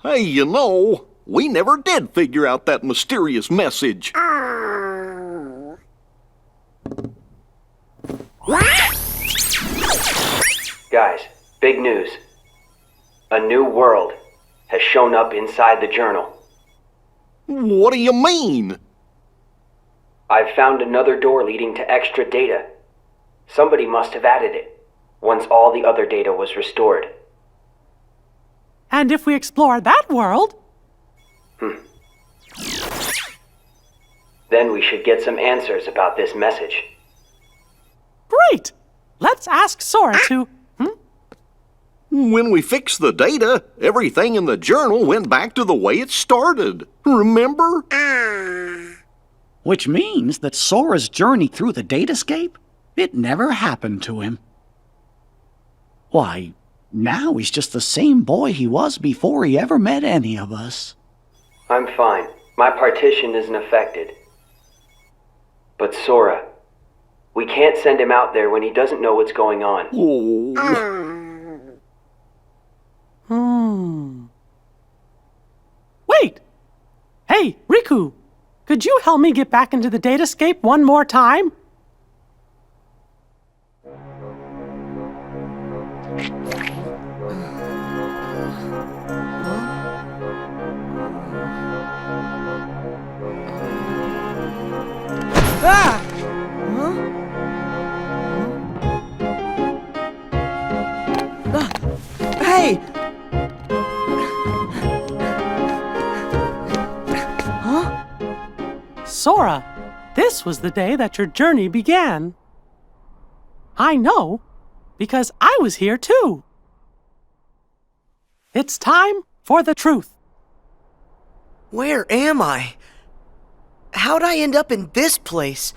Hey, we never did figure out that mysterious message. Guys, big news. A new world has shown up inside the journal. What do you mean? I've found another door leading to extra data. Somebody must have added it, once all the other data was restored. And if we explore that world... Then we should get some answers about this message. Great! Let's ask Sora to... When we fixed the data, everything in the journal went back to the way it started. Remember? Which means that Sora's journey through the datascape, it never happened to him. Why, now he's just the same boy he was before he ever met any of us. I'm fine. My partition isn't affected. But Sora, we can't send him out there when he doesn't know what's going on. Wait! Hey, Riku! Could you help me get back into the datascape one more time? Ah! Hey! Sora, this was the day that your journey began. I know, because I was here too. It's time for the truth. Where am I? How'd I end up in this place?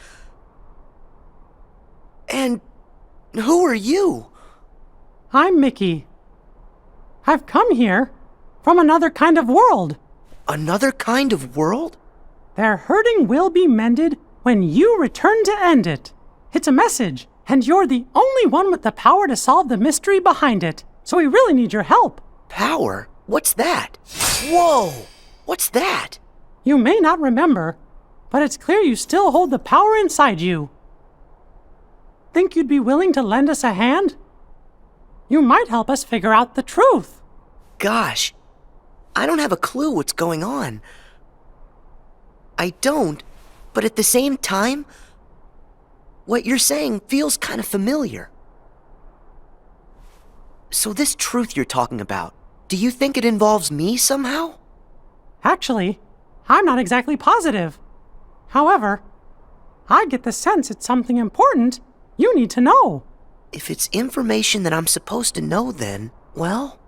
And who are you? I'm Mickey. I've come here from another kind of world. Another kind of world? Their hurting will be mended when you return to end it. It's a message, and you're the only one with the power to solve the mystery behind it. So we really need your help. Power? What's that? Whoa! What's that? You may not remember, but it's clear you still hold the power inside you. Think you'd be willing to lend us a hand? You might help us figure out the truth. Gosh, I don't have a clue what's going on. I don't, but at the same time, what you're saying feels kind of familiar. So this truth you're talking about, do you think it involves me somehow? Actually, I'm not exactly positive. However, I get the sense it's something important you need to know. If it's information that I'm supposed to know, then, well...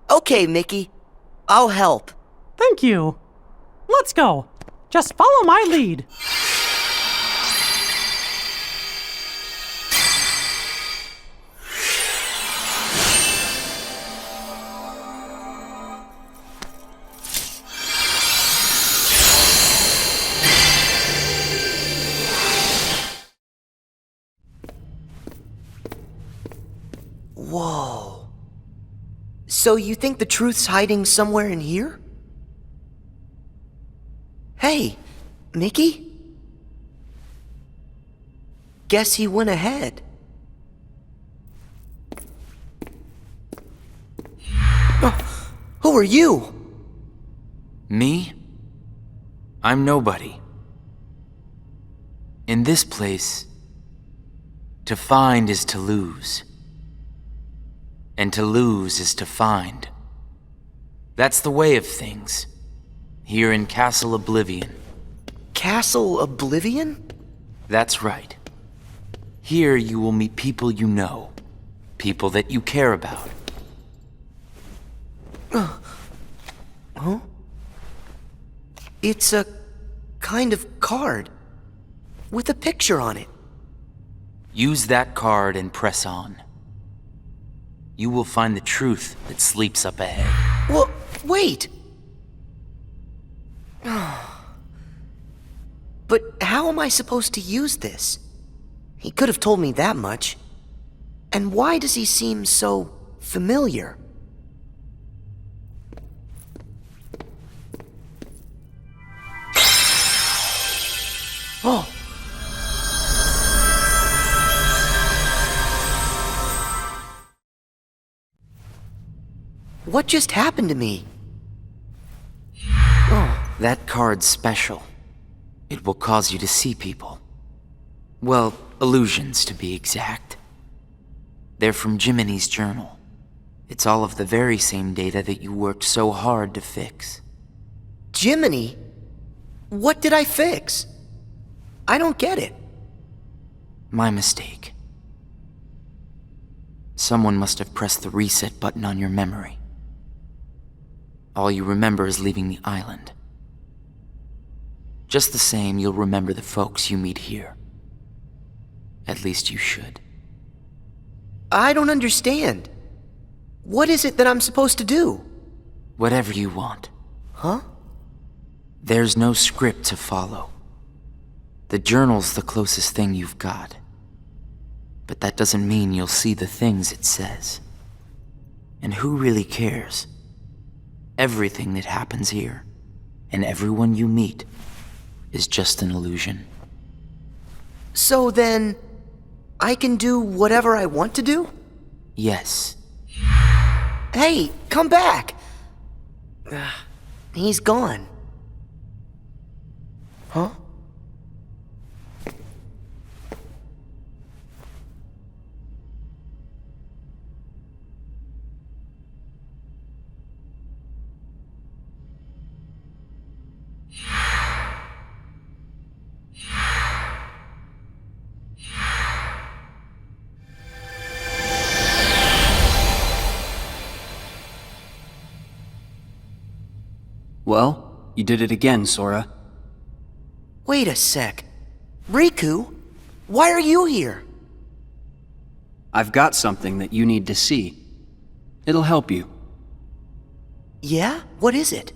Okay, Mickey. I'll help. Thank you. Let's go. Just follow my lead. Whoa. So you think the truth's hiding somewhere in here? Hey, Mickey? Guess he went ahead. Who are you? Me? I'm nobody. In this place, to find is to lose. And to lose is to find. That's the way of things, here in Castle Oblivion. Castle Oblivion? That's right. Here you will meet people you know, people that you care about. Huh? It's a kind of card with a picture on it. Use that card and press on. You will find the truth that sleeps up ahead. Well, wait! But how am I supposed to use this? He could have told me that much. And why does he seem so familiar? Oh. What just happened to me? Oh, That card's special. It will cause you to see people. Well, illusions to be exact. They're from Jiminy's journal. It's all of the very same data that you worked so hard to fix. Jiminy? What did I fix? I don't get it. My mistake. Someone must have pressed the reset button on your memory. All you remember is leaving the island. Just the same, you'll remember the folks you meet here. At least you should. I don't understand. What is it that I'm supposed to do? Whatever you want. Huh? There's no script to follow. The journal's the closest thing you've got. But that doesn't mean you'll see the things it says. And who really cares? Everything that happens here, and everyone you meet, is just an illusion. So then, I can do whatever I want to do? Yes. Hey, come back! He's gone. Huh? Well, you did it again, Sora. Wait a sec. Riku? Why are you here? I've got something that you need to see. It'll help you. Yeah? What is it?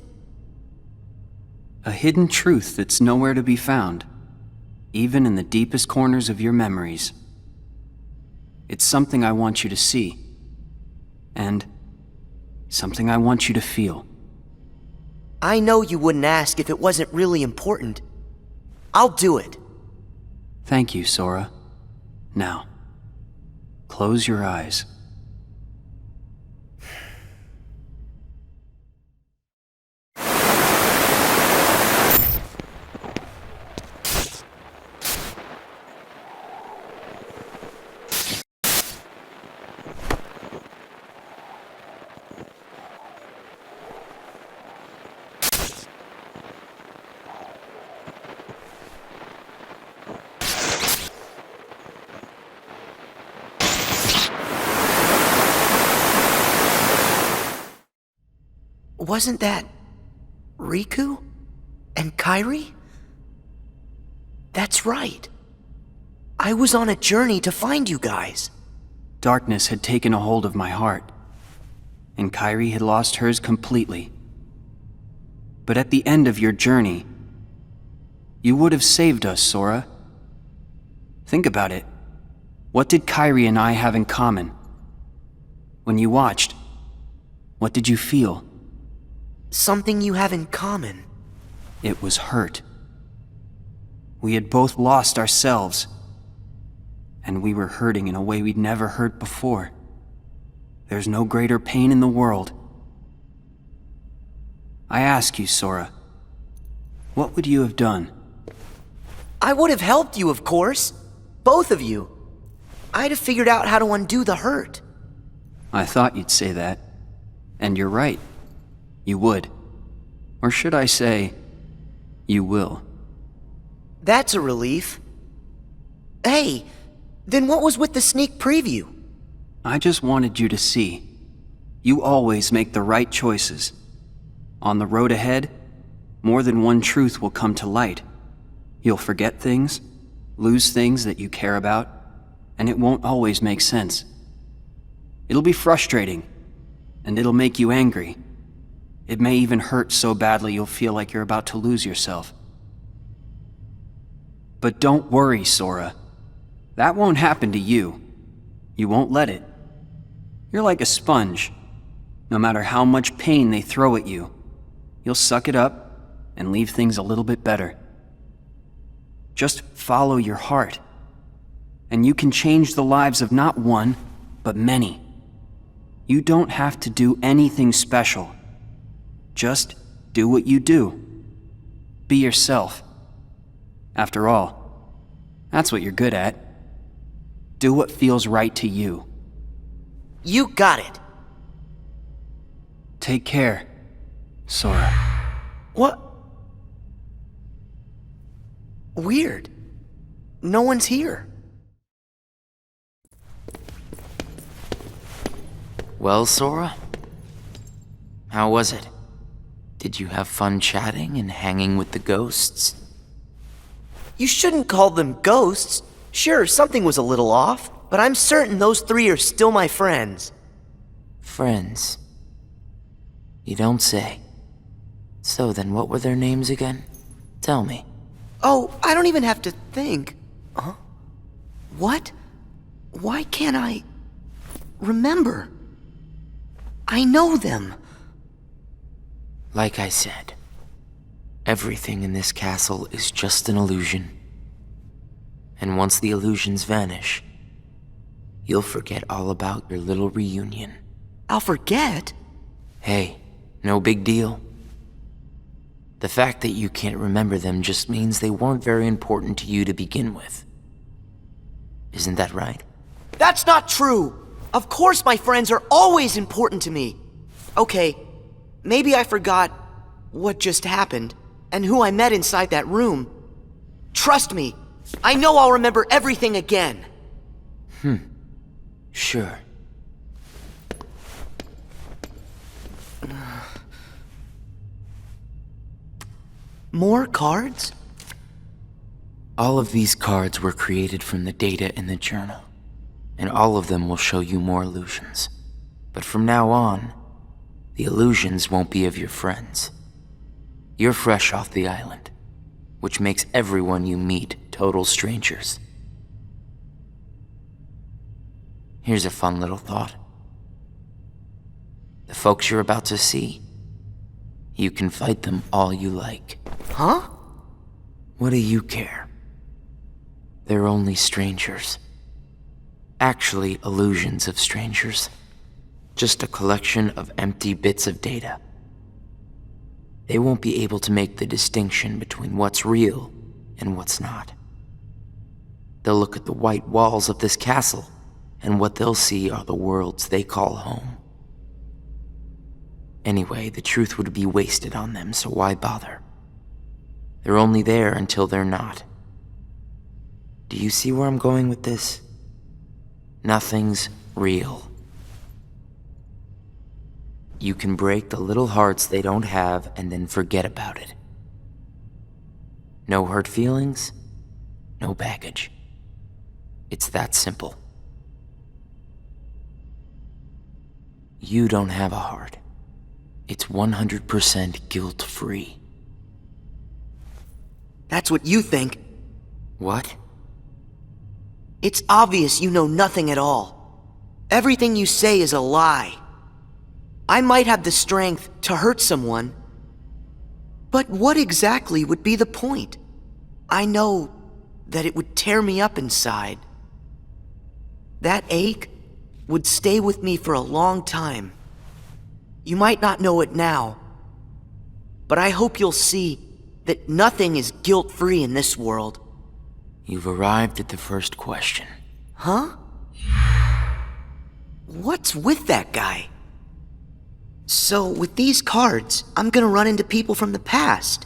A hidden truth that's nowhere to be found, even in the deepest corners of your memories. It's something I want you to see, and something I want you to feel. I know you wouldn't ask if it wasn't really important. I'll do it. Thank you, Sora. Now, close your eyes. Wasn't that Riku and Kairi? That's right. I was on a journey to find you guys. Darkness had taken a hold of my heart, and Kairi had lost hers completely. But at the end of your journey, you would have saved us, Sora. Think about it. What did Kairi and I have in common? When you watched, what did you feel? Something you have in common. It was hurt. We had both lost ourselves, and we were hurting in a way we'd never hurt before. There's no greater pain in the world. I ask you, Sora, what would you have done? I would have helped you, of course. Both of you. I'd have figured out how to undo the hurt. I thought you'd say that. And you're right. You would. Or should I say, you will. That's a relief. Hey, then what was with the sneak preview? I just wanted you to see. You always make the right choices. On the road ahead, more than one truth will come to light. You'll forget things, lose things that you care about, and it won't always make sense. It'll be frustrating, and it'll make you angry. It may even hurt so badly you'll feel like you're about to lose yourself. But don't worry, Sora. That won't happen to you. You won't let it. You're like a sponge. No matter how much pain they throw at you, you'll suck it up and leave things a little bit better. Just follow your heart. And you can change the lives of not one, but many. You don't have to do anything special. Just do what you do. Be yourself. After all, that's what you're good at. Do what feels right to you. You got it. Take care, Sora. What? Weird. No one's here. Well, Sora? How was it? Did you have fun chatting and hanging with the ghosts? You shouldn't call them ghosts. Sure, something was a little off, but I'm certain those three are still my friends. Friends? You don't say. So then what were their names again? Tell me. Oh, I don't even have to think. Huh? What? Why can't I remember? I know them. Like I said, everything in this castle is just an illusion. And once the illusions vanish, you'll forget all about your little reunion. I'll forget? Hey, no big deal. The fact that you can't remember them just means they weren't very important to you to begin with. Isn't that right? That's not true! Of course my friends are always important to me. Okay, maybe I forgot what just happened and who I met inside that room. Trust me, I know I'll remember everything again. Sure. More cards? All of these cards were created from the data in the journal, and all of them will show you more illusions. But from now on, the illusions won't be of your friends. You're fresh off the island, which makes everyone you meet total strangers. Here's a fun little thought. The folks you're about to see, you can fight them all you like. Huh? What do you care? They're only strangers. Actually, illusions of strangers. Just a collection of empty bits of data. They won't be able to make the distinction between what's real and what's not. They'll look at the white walls of this castle, and what they'll see are the worlds they call home. Anyway, the truth would be wasted on them, so why bother? They're only there until they're not. Do you see where I'm going with this? Nothing's real. You can break the little hearts they don't have and then forget about it. No hurt feelings, no baggage. It's that simple. You don't have a heart. It's 100% guilt-free. That's what you think. What? It's obvious you know nothing at all. Everything you say is a lie. I might have the strength to hurt someone, but what exactly would be the point? I know that it would tear me up inside. That ache would stay with me for a long time. You might not know it now, but I hope you'll see that nothing is guilt-free in this world. You've arrived at the first question. Huh? What's with that guy? So, with these cards, I'm gonna run into people from the past.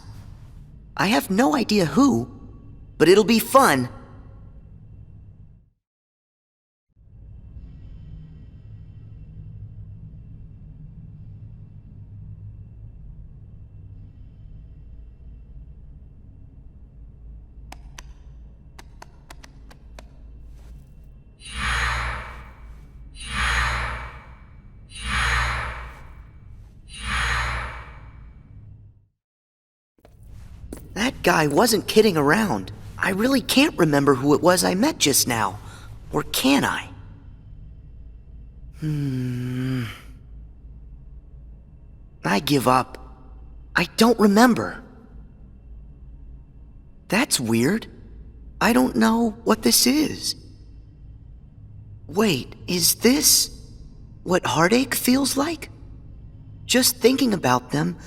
I have no idea who, but it'll be fun. That guy wasn't kidding around. I really can't remember who it was I met just now. Or can I? I give up. I don't remember. That's weird. I don't know what this is. Wait, is this what heartache feels like? Just thinking about them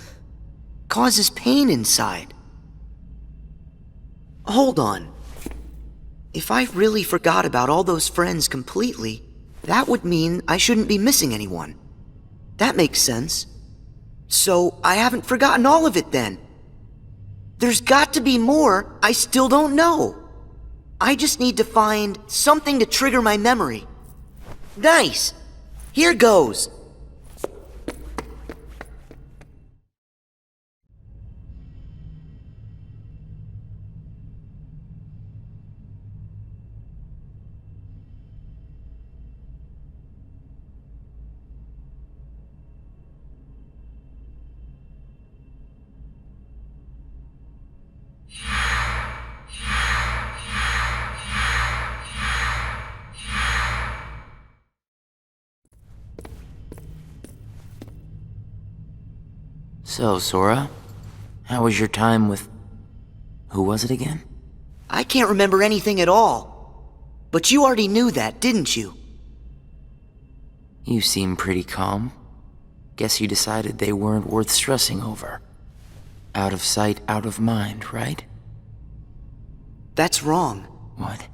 causes pain inside. Hold on. If I really forgot about all those friends completely, that would mean I shouldn't be missing anyone. That makes sense. So I haven't forgotten all of it then. There's got to be more I still don't know. I just need to find something to trigger my memory. Nice! Here goes! So, Sora, how was your time with... who was it again? I can't remember anything at all. But you already knew that, didn't you? You seem pretty calm. Guess you decided they weren't worth stressing over. Out of sight, out of mind, right? That's wrong. What?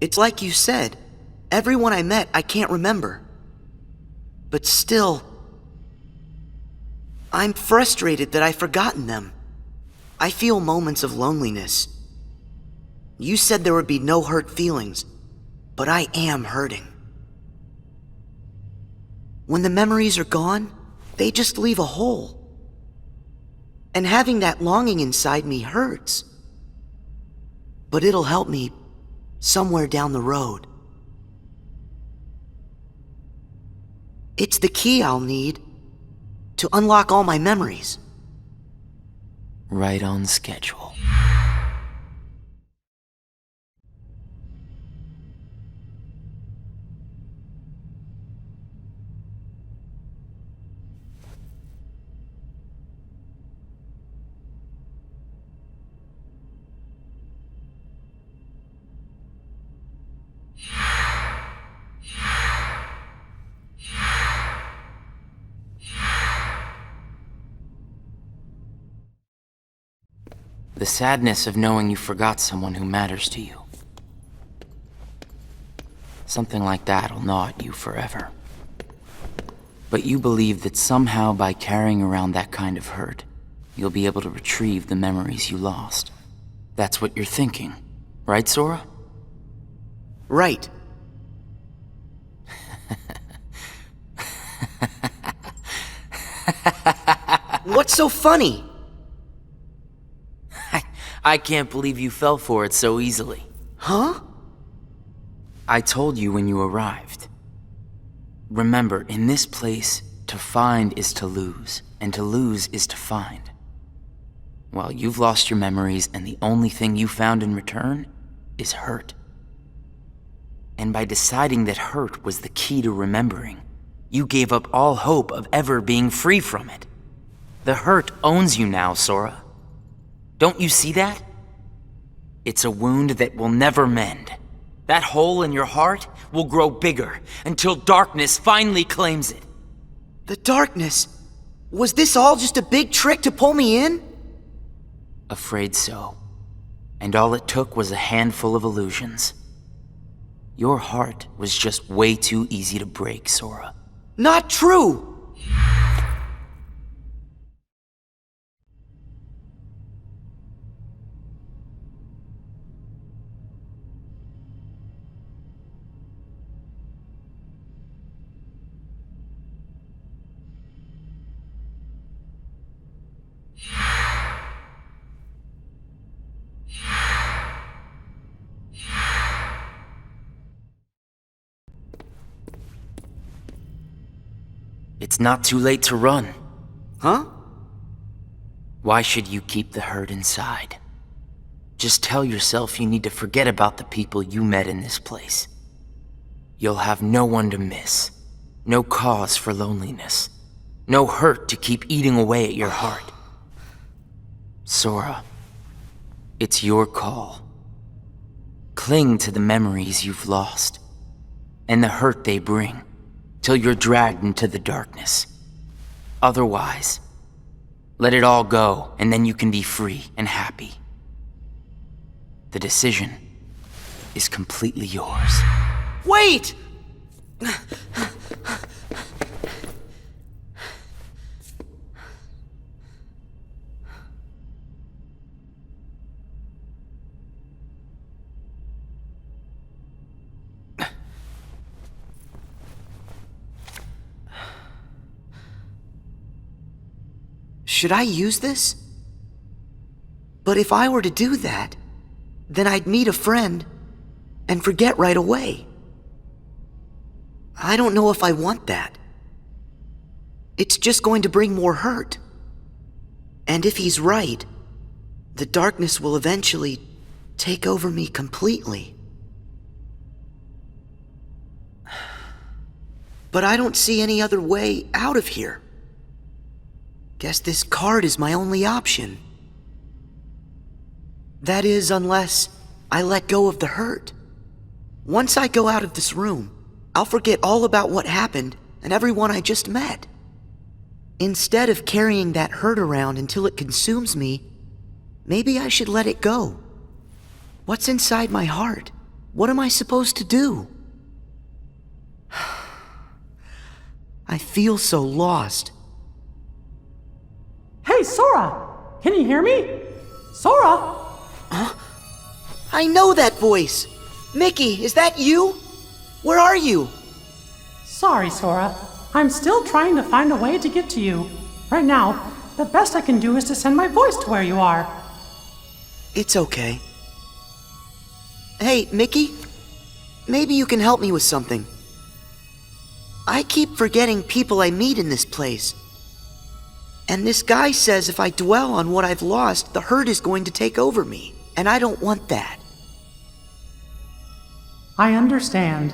It's like you said. Everyone I met, I can't remember. But still, I'm frustrated that I've forgotten them. I feel moments of loneliness. You said there would be no hurt feelings, but I am hurting. When the memories are gone, they just leave a hole. And having that longing inside me hurts. But it'll help me somewhere down the road. It's the key I'll need to unlock all my memories. Right on schedule. The sadness of knowing you forgot someone who matters to you. Something like that'll gnaw at you forever. But you believe that somehow by carrying around that kind of hurt, you'll be able to retrieve the memories you lost. That's what you're thinking, right, Sora? Right. What's so funny? I can't believe you fell for it so easily. Huh? I told you when you arrived. Remember, in this place, to find is to lose, and to lose is to find. Well, you've lost your memories, and the only thing you found in return is hurt. And by deciding that hurt was the key to remembering, you gave up all hope of ever being free from it. The hurt owns you now, Sora. Don't you see that? It's a wound that will never mend. That hole in your heart will grow bigger until darkness finally claims it. The darkness? Was this all just a big trick to pull me in? Afraid so. And all it took was a handful of illusions. Your heart was just way too easy to break, Sora. Not true! It's not too late to run. Huh? Why should you keep the hurt inside? Just tell yourself you need to forget about the people you met in this place. You'll have no one to miss, no cause for loneliness, no hurt to keep eating away at your heart. Sora, it's your call. cling to the memories you've lost and the hurt they bring till you're dragged into the darkness. Otherwise, let it all go and then you can be free and happy. The decision is completely yours. Wait! Should I use this? But if I were to do that, then I'd meet a friend and forget right away. I don't know if I want that. It's just going to bring more hurt. And if he's right, the darkness will eventually take over me completely. But I don't see any other way out of here. Guess this card is my only option. That is, unless I let go of the hurt. Once I go out of this room, I'll forget all about what happened and everyone I just met. Instead of carrying that hurt around until it consumes me, maybe I should let it go. What's inside my heart? What am I supposed to do? I feel so lost. Hey, Sora! Can you hear me? Sora! I know that voice! Mickey, is that you? Where are you? Sorry, Sora. I'm still trying to find a way to get to you. Right now, the best I can do is to send my voice to where you are. It's okay. Hey, Mickey? Maybe you can help me with something. I keep forgetting people I meet in this place. And this guy says if I dwell on what I've lost, the hurt is going to take over me. And I don't want that. I understand.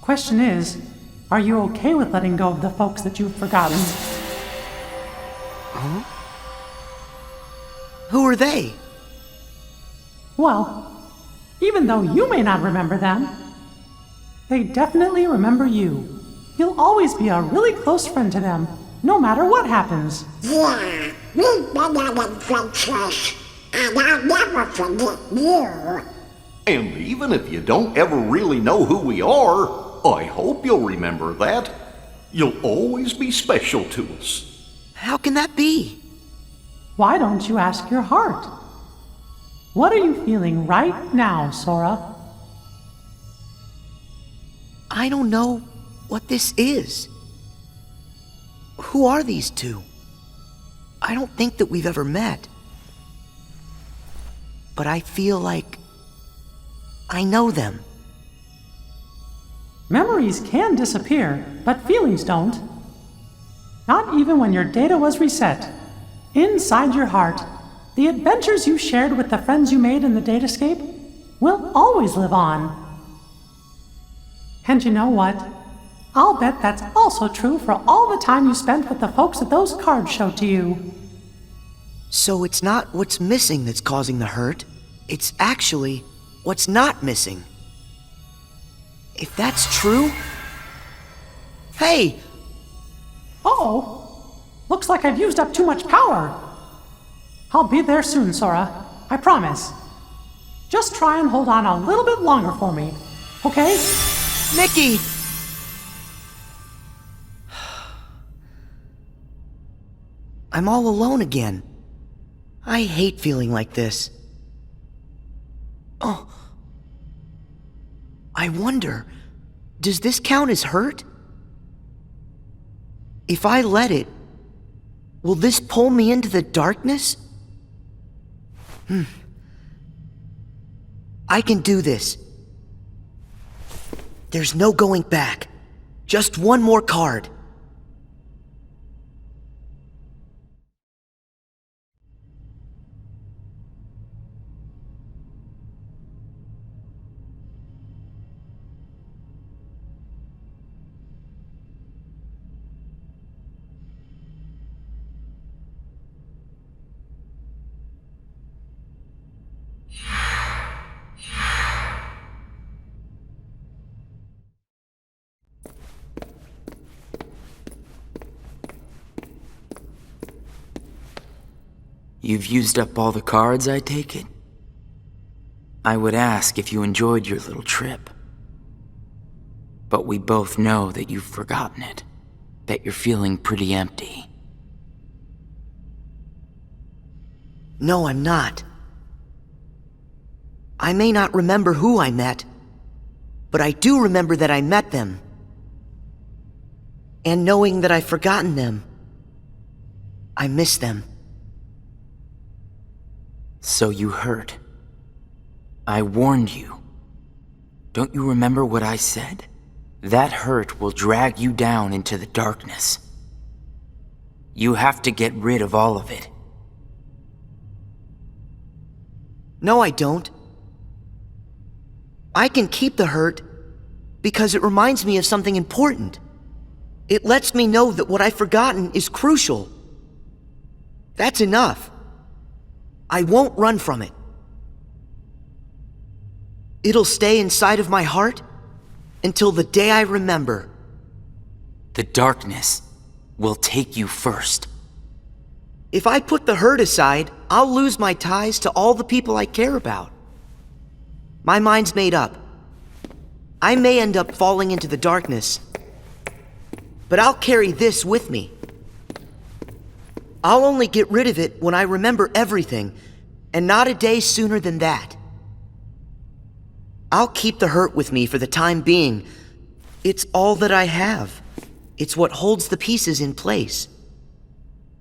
Question is, are you okay with letting go of the folks that you've forgotten? Huh? Who are they? Well, even though you may not remember them, they definitely remember you. You'll always be a really close friend to them, no matter what happens. Yeah, we've been on adventures, and I'll never forget you. And even if you don't ever really know who we are, I hope you'll remember that. You'll always be special to us. How can that be? Why don't you ask your heart? What are you feeling right now, Sora? I don't know what this is. Who are these two? I don't think that we've ever met. But I feel like I know them. Memories can disappear, but feelings don't. Not even when your data was reset. Inside your heart, the adventures you shared with the friends you made in the datascape will always live on. And you know what? I'll bet that's also true for all the time you spent with the folks that those cards showed to you. So it's not what's missing that's causing the hurt. It's actually what's not missing. If that's true... Hey! Uh-oh. Looks like I've used up too much power. I'll be there soon, Sora. I promise. Just try and hold on a little bit longer for me, okay? Mickey! I'm all alone again. I hate feeling like this. Oh. I wonder, does this count as hurt? If I let it, will this pull me into the darkness? I can do this. There's no going back. Just one more card. You've used up all the cards, I take it? I would ask if you enjoyed your little trip. But we both know that you've forgotten it. That you're feeling pretty empty. No, I'm not. I may not remember who I met, but I do remember that I met them. And knowing that I've forgotten them, I miss them. So you heard. I warned you. Don't you remember what I said? That hurt will drag you down into the darkness. You have to get rid of all of it. No, I don't. I can keep the hurt because it reminds me of something important. It lets me know that what I've forgotten is crucial. That's enough. I won't run from it. It'll stay inside of my heart until the day I remember. The darkness will take you first. If I put the hurt aside, I'll lose my ties to all the people I care about. My mind's made up. I may end up falling into the darkness, but I'll carry this with me. I'll only get rid of it when I remember everything, and not a day sooner than that. I'll keep the hurt with me for the time being. It's all that I have. It's what holds the pieces in place.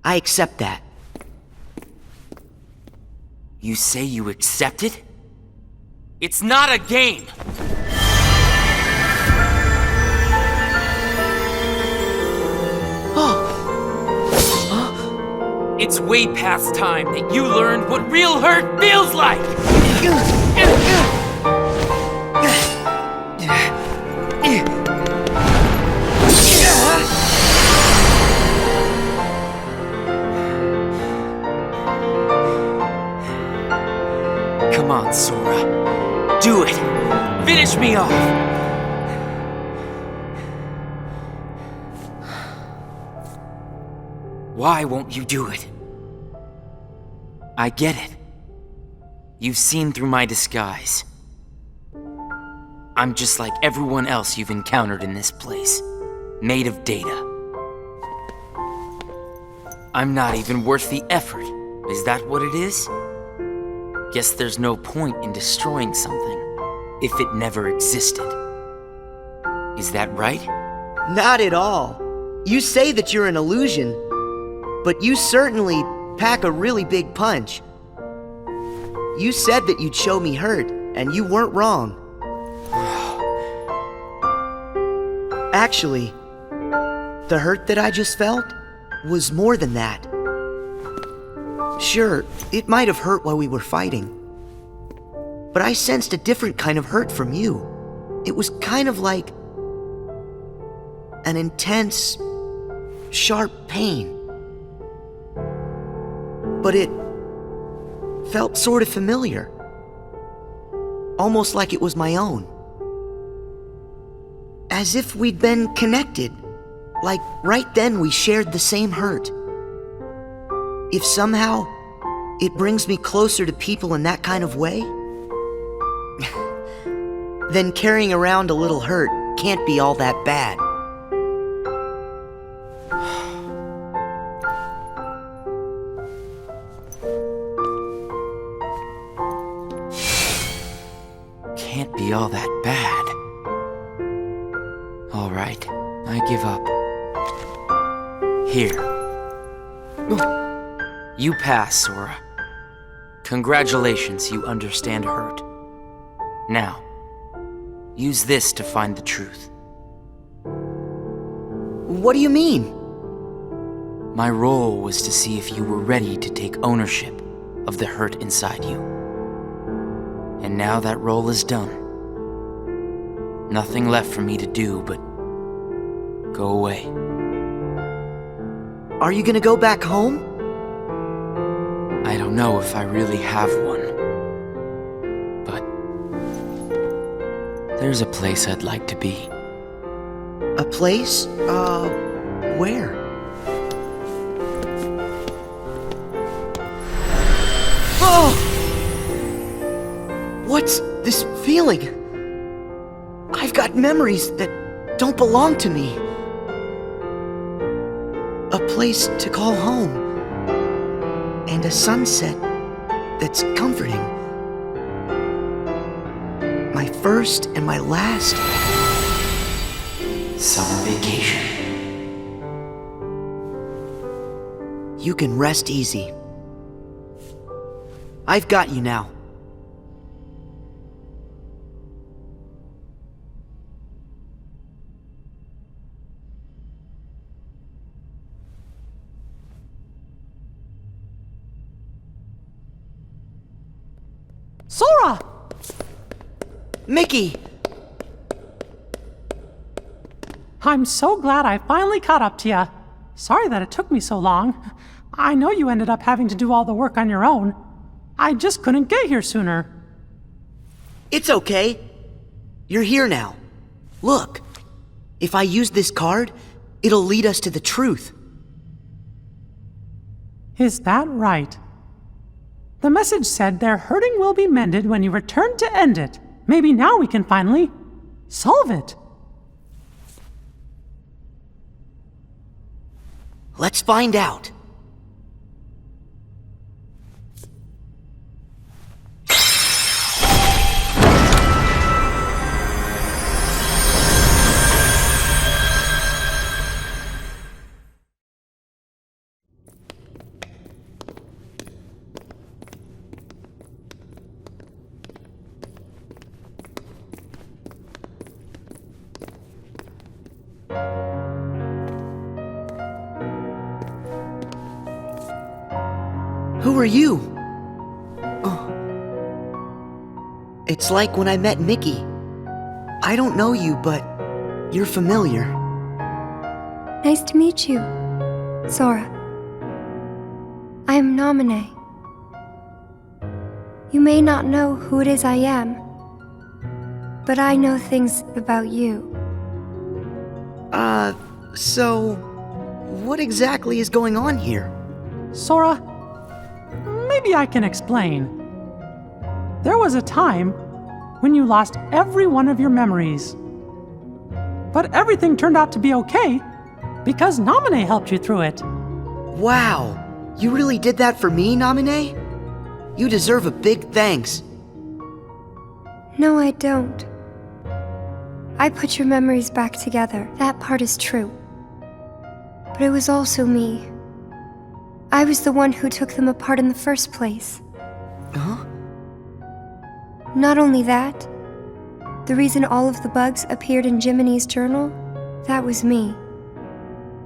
I accept that. You say you accept it? It's not a game! It's way past time that you learned what real hurt feels like! Come on, Sora. Do it! Finish me off! Why won't you do it? I get it. You've seen through my disguise. I'm just like everyone else you've encountered in this place, made of data. I'm not even worth the effort. Is that what it is? Guess there's no point in destroying something if it never existed. Is that right? Not at all. You say that you're an illusion, but you certainly pack a really big punch. You said that you'd show me hurt, and you weren't wrong. Actually, the hurt that I just felt was more than that. Sure, it might have hurt while we were fighting, but I sensed a different kind of hurt from you. It was kind of like an intense, sharp pain. But it felt sort of familiar. Almost like it was my own. As if we'd been connected. Like right then we shared the same hurt. If somehow it brings me closer to people in that kind of way, then carrying around a little hurt can't be all that bad. Can't be all that bad. All right, I give up. Here. You pass, Sora. Congratulations, you understand hurt. Now, use this to find the truth. What do you mean? My role was to see if you were ready to take ownership of the hurt inside you. And now that role is done. Nothing left for me to do but go away. Are you gonna go back home? I don't know if I really have one. But there's a place I'd like to be. A place? Where? What's this feeling? I've got memories that don't belong to me. A place to call home. And a sunset that's comforting. My first and my last Summer vacation. You can rest easy. I've got you now. Sora! Mickey! I'm so glad I finally caught up to you. Sorry that it took me so long. I know you ended up having to do all the work on your own. I just couldn't get here sooner. It's okay. You're here now. Look, if I use this card, it'll lead us to the truth. Is that right? The message said their hurting will be mended when you return to end it. Maybe now we can finally solve it. Let's find out. Who are you? Oh. It's like when I met Mickey. I don't know you, but you're familiar. Nice to meet you, Sora. I am Naminé. You may not know who it is I am, but I know things about you. So what exactly is going on here? Sora, maybe I can explain. There was a time when you lost every one of your memories. But everything turned out to be okay because Naminé helped you through it. Wow, you really did that for me, Naminé? You deserve a big thanks. No, I don't. I put your memories back together. That part is true. But it was also me. I was the one who took them apart in the first place. Huh? Not only that, the reason all of the bugs appeared in Jiminy's journal, that was me.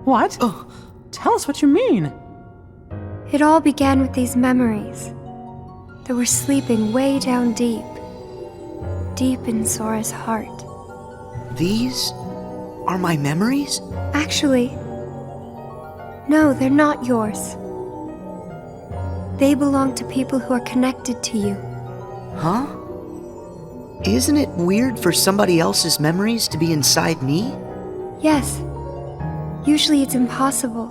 What? Oh. Tell us what you mean. It all began with these memories that were sleeping way down deep in Sora's heart. These are my memories? Actually, no, they're not yours. They belong to people who are connected to you. Huh? Isn't it weird for somebody else's memories to be inside me? Yes. Usually it's impossible.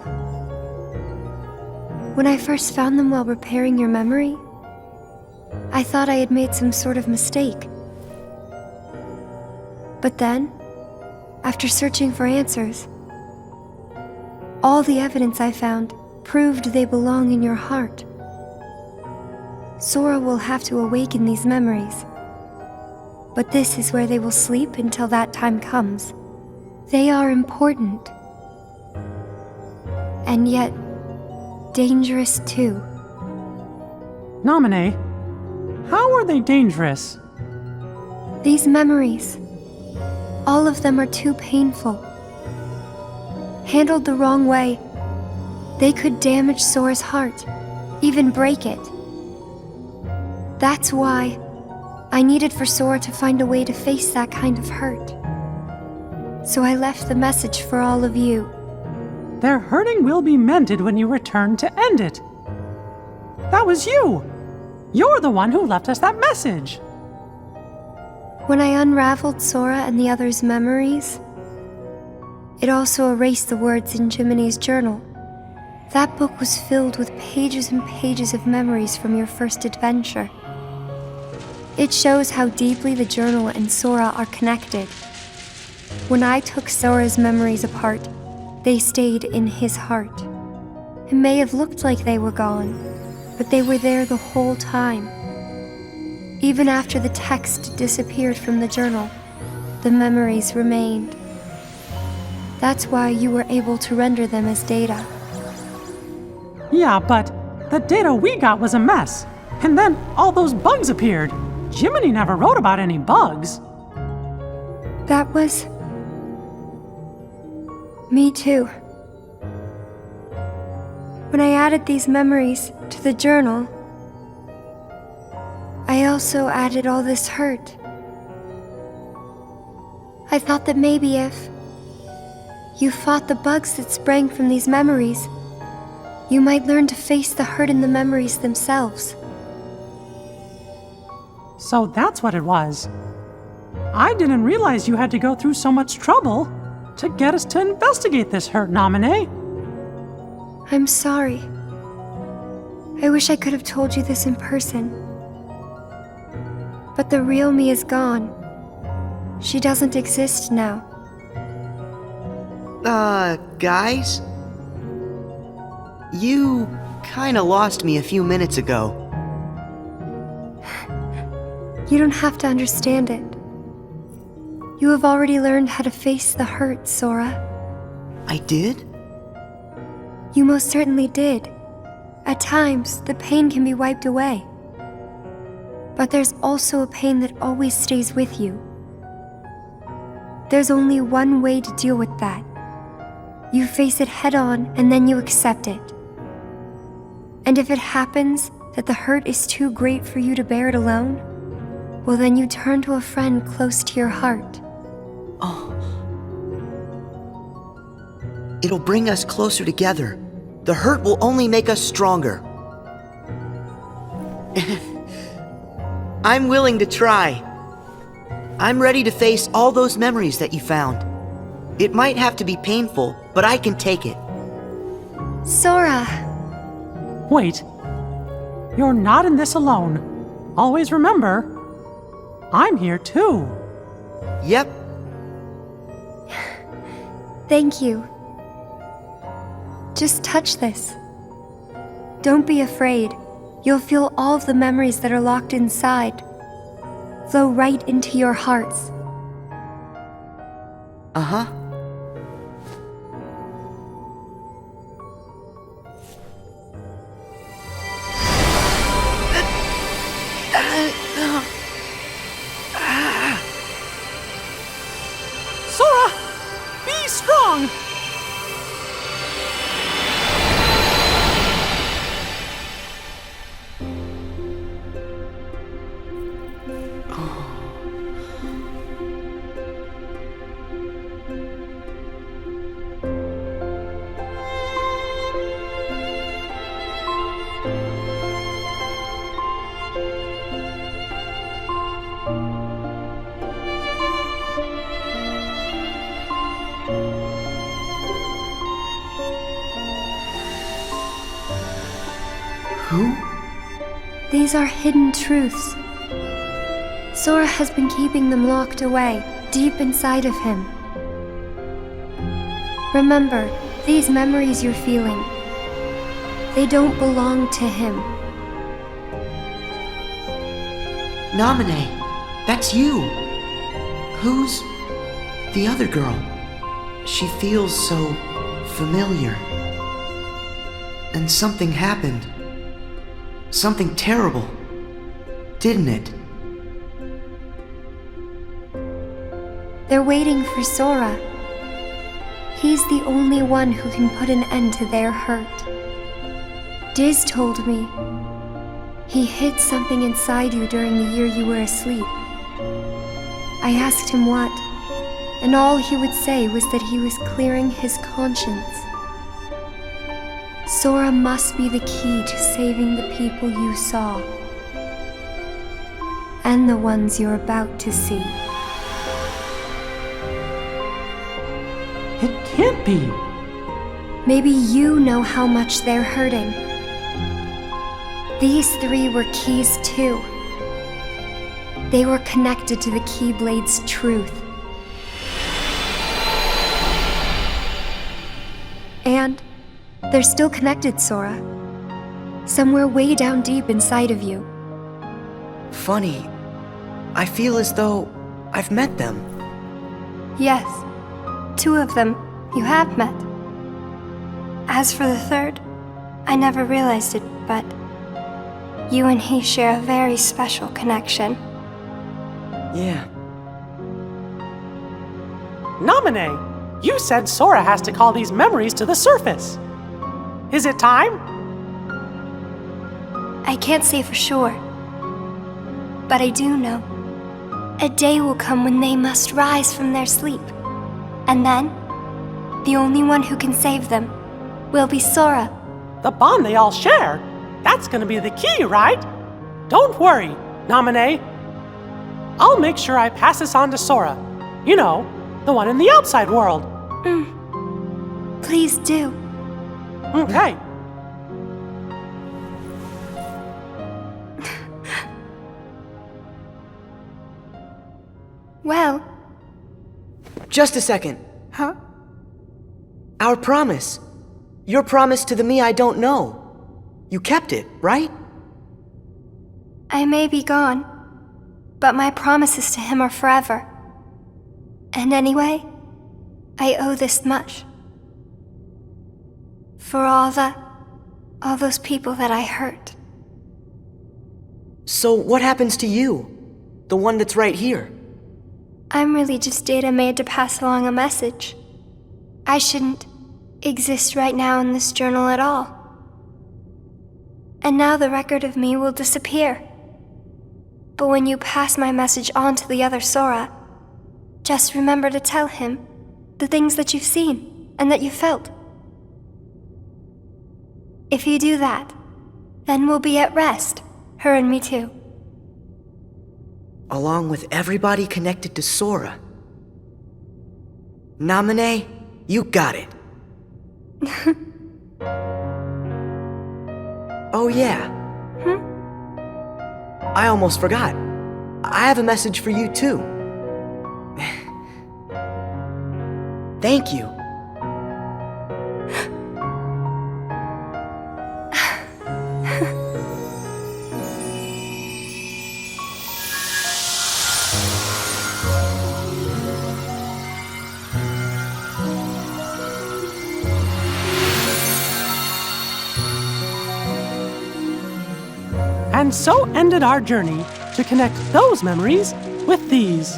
When I first found them while repairing your memory, I thought I had made some sort of mistake. But then, after searching for answers, all the evidence I found proved they belong in your heart. Sora will have to awaken these memories. But this is where they will sleep until that time comes. They are important. And yet, dangerous too. Naminé, how are they dangerous? These memories, all of them are too painful. Handled the wrong way, they could damage Sora's heart, even break it. That's why I needed for Sora to find a way to face that kind of hurt. So I left the message for all of you. Their hurting will be mended when you return to end it. That was you. You're the one who left us that message. When I unraveled Sora and the others' memories, it also erased the words in Jiminy's journal. That book was filled with pages and pages of memories from your first adventure. It shows how deeply the journal and Sora are connected. When I took Sora's memories apart, they stayed in his heart. It may have looked like they were gone, but they were there the whole time. Even after the text disappeared from the journal, the memories remained. That's why you were able to render them as data. Yeah, but the data we got was a mess. And then all those bugs appeared. Jiminy never wrote about any bugs. That was... me too. When I added these memories to the journal, I also added all this hurt. I thought that maybe if you fought the bugs that sprang from these memories, you might learn to face the hurt in the memories themselves. So that's what it was. I didn't realize you had to go through so much trouble to get us to investigate this hurt, Nominee. I'm sorry. I wish I could have told you this in person. But the real me is gone. She doesn't exist now. Guys? You kinda lost me a few minutes ago. You don't have to understand it. You have already learned how to face the hurt, Sora. I did? You most certainly did. At times, the pain can be wiped away. But there's also a pain that always stays with you. There's only one way to deal with that. You face it head on and then you accept it. And if it happens that the hurt is too great for you to bear it alone, well then you turn to a friend close to your heart. Oh. It'll bring us closer together. The hurt will only make us stronger. I'm willing to try. I'm ready to face all those memories that you found. It might have to be painful, but I can take it. Sora! Wait. You're not in this alone. Always remember, I'm here too. Yep. Thank you. Just touch this. Don't be afraid. You'll feel all of the memories that are locked inside flow right into your hearts. Uh-huh. Sora! Be strong! Who? These are hidden truths. Sora has been keeping them locked away, deep inside of him. Remember, these memories you're feeling, they don't belong to him. Nominee, that's you. Who's the other girl? She feels so familiar. And something happened. Something terrible, didn't it? They're waiting for Sora. He's the only one who can put an end to their hurt. Diz told me he hid something inside you during the year you were asleep. I asked him what, and all he would say was that he was clearing his conscience. Sora must be the key to saving the people you saw. And the ones you're about to see. It can't be. Maybe you know how much they're hurting. These three were keys too. They were connected to the Keyblade's truth. And they're still connected, Sora. Somewhere way down deep inside of you. Funny, I feel as though I've met them. Yes, 2 of them you have met. As for the third, I never realized it, but you and he share a very special connection. Yeah. Naminé, you said Sora has to call these memories to the surface. Is it time? I can't say for sure, but I do know. A day will come when they must rise from their sleep, and then the only one who can save them will be Sora. The bond they all share? That's gonna be the key, right? Don't worry, Naminé. I'll make sure I pass this on to Sora. You know, the one in the outside world. Please do. Okay. Well, Just a second. Huh? Our promise. Your promise to the me I don't know. You kept it, right? I may be gone, but my promises to him are forever. And anyway, I owe this much. For all those people that I hurt. So what happens to you? The one that's right here? I'm really just data made to pass along a message. I shouldn't exist right now in this journal at all. And now the record of me will disappear. But when you pass my message on to the other Sora, just remember to tell him the things that you've seen and that you felt. If you do that, then we'll be at rest, her and me too. Along with everybody connected to Sora. Naminé, you got it. Oh yeah. I almost forgot. I have a message for you too. Thank you. And so ended our journey to connect those memories with these.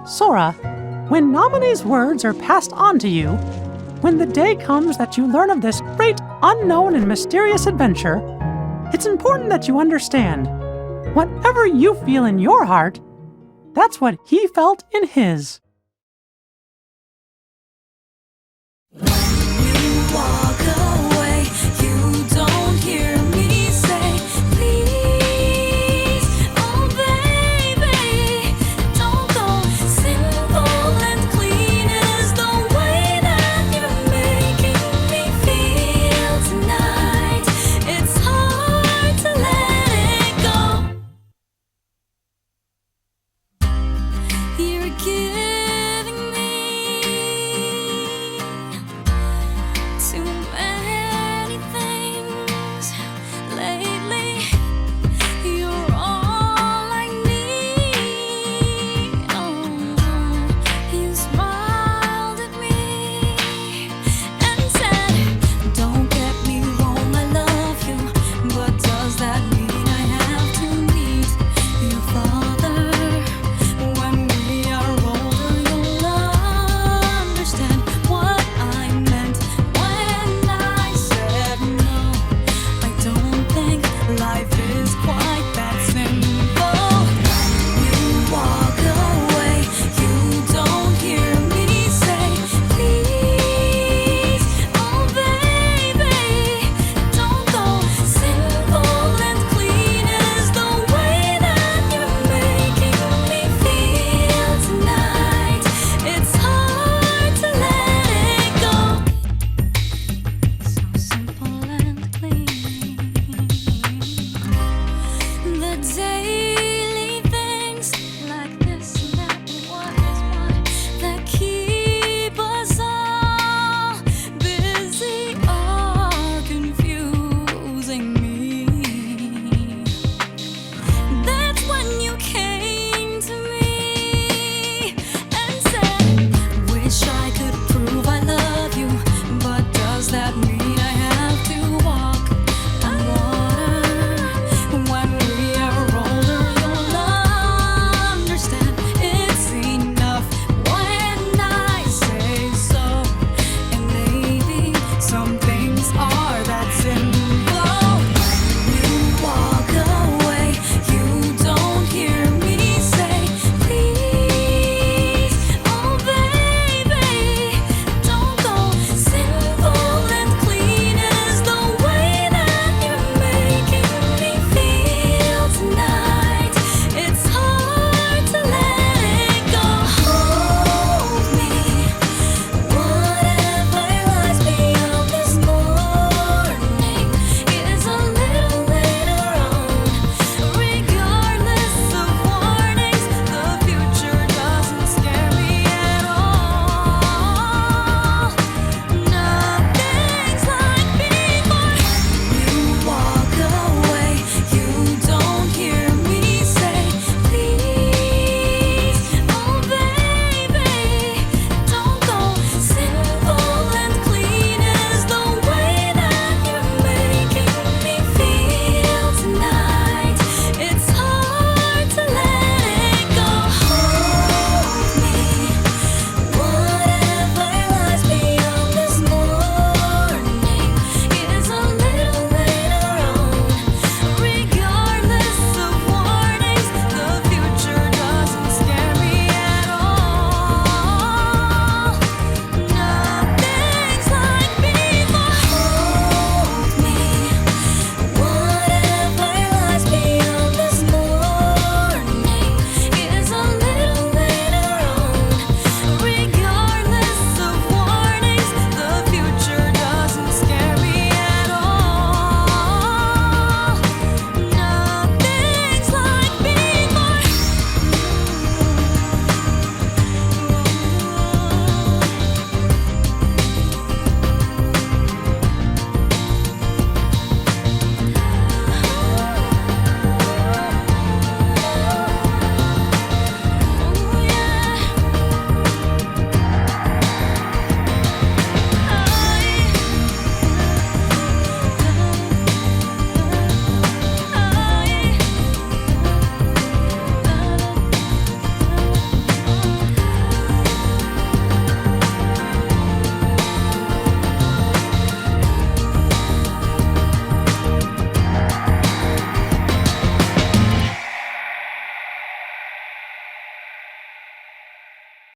Sora, when Naminé's words are passed on to you, when the day comes that you learn of this great, unknown, and mysterious adventure, it's important that you understand, whatever you feel in your heart, that's what he felt in his.